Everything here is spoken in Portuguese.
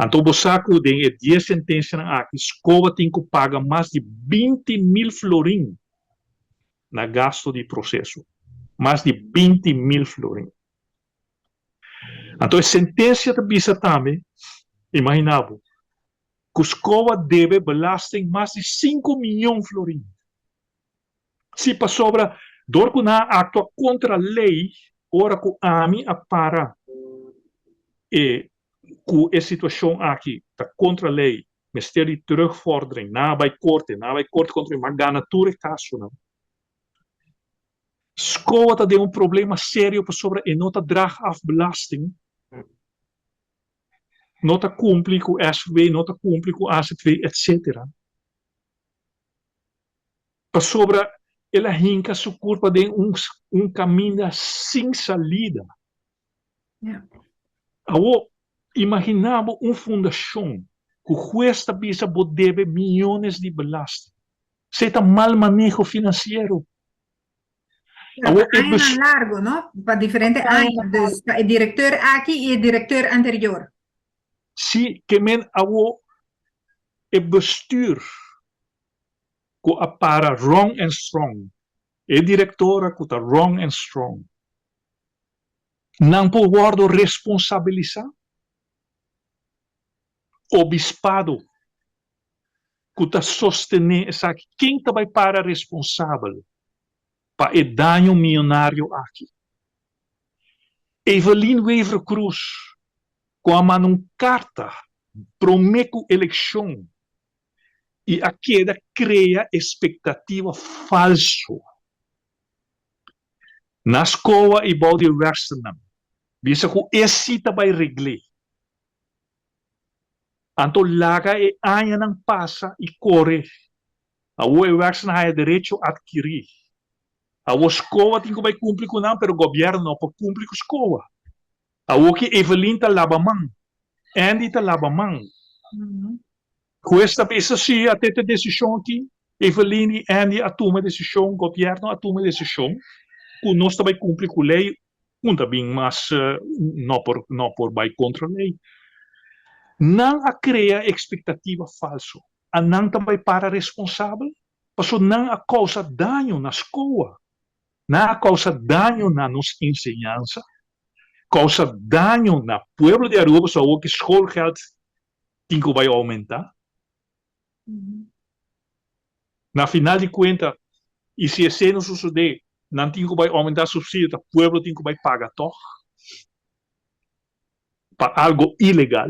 Então, você tem 10 sentenças aqui, escola tem que pagar mais de 20.000 florim na gasto de processo. Mais de 20.000 florim. Então, a sentença da bisa também, imaginava, que a escola deve belasting mais de 5 milhões de florim. Se para sobra, door que na atua contra a lei, ora que a mim a para e com a situação aqui, está contra a lei, Ministerio de terugvordering, na bij korte contra uma ganatura caso, não. Escola tem problema sério sobre e nota drag af belasting, nota cumpre com SW, nota cumpre com AZW, etc. Para sobre ela hinca sua culpa de caminho sem salida. Yeah. Eu imaginava fundação que cuesta bisa deve milhões de belasting. Se está mal manejo financeiro. Pero años largo, ¿no? Para diferentes años. El director aquí y el director anterior. Sí, que men abo e bestuur que para wrong and strong. E directora que está wrong and strong. Não pode guardo responsabilizar. Obispado que está sostener essa quem vai para responsável para o dano milionário aqui. Evelyn Wever Cruz, com a mão carta, promete eleição e a queda cria expectativa falsa. Na escola e bode Westernem, bisa que esse vai regler. Então, laga e aia não passa e corre. A Westernem tem direito a adquirir. A escola tem que cumprir com não, mas o governo não pode cumprir com a escola. A que Evelyn está lava mão, Andy está lava mão. Questa pensa sim, até a decisão aqui, Evelyn e Andy a toma decisão, o governo a toma decisão, que nós também cumprir com a lei, também, mas não por vai contra a lei. Não a cria expectativa falsa, a não também para responsável, porque não a causa dano na escola. Não causa dano na nossa ensinança, causa dano na pueblo de Aruba, só que schoolgeld tem que vai aumentar. Na final de contas, e se isso não suceder, não tem que vai aumentar subsídio, o pueblo tem que vai pagar toch para algo ilegal.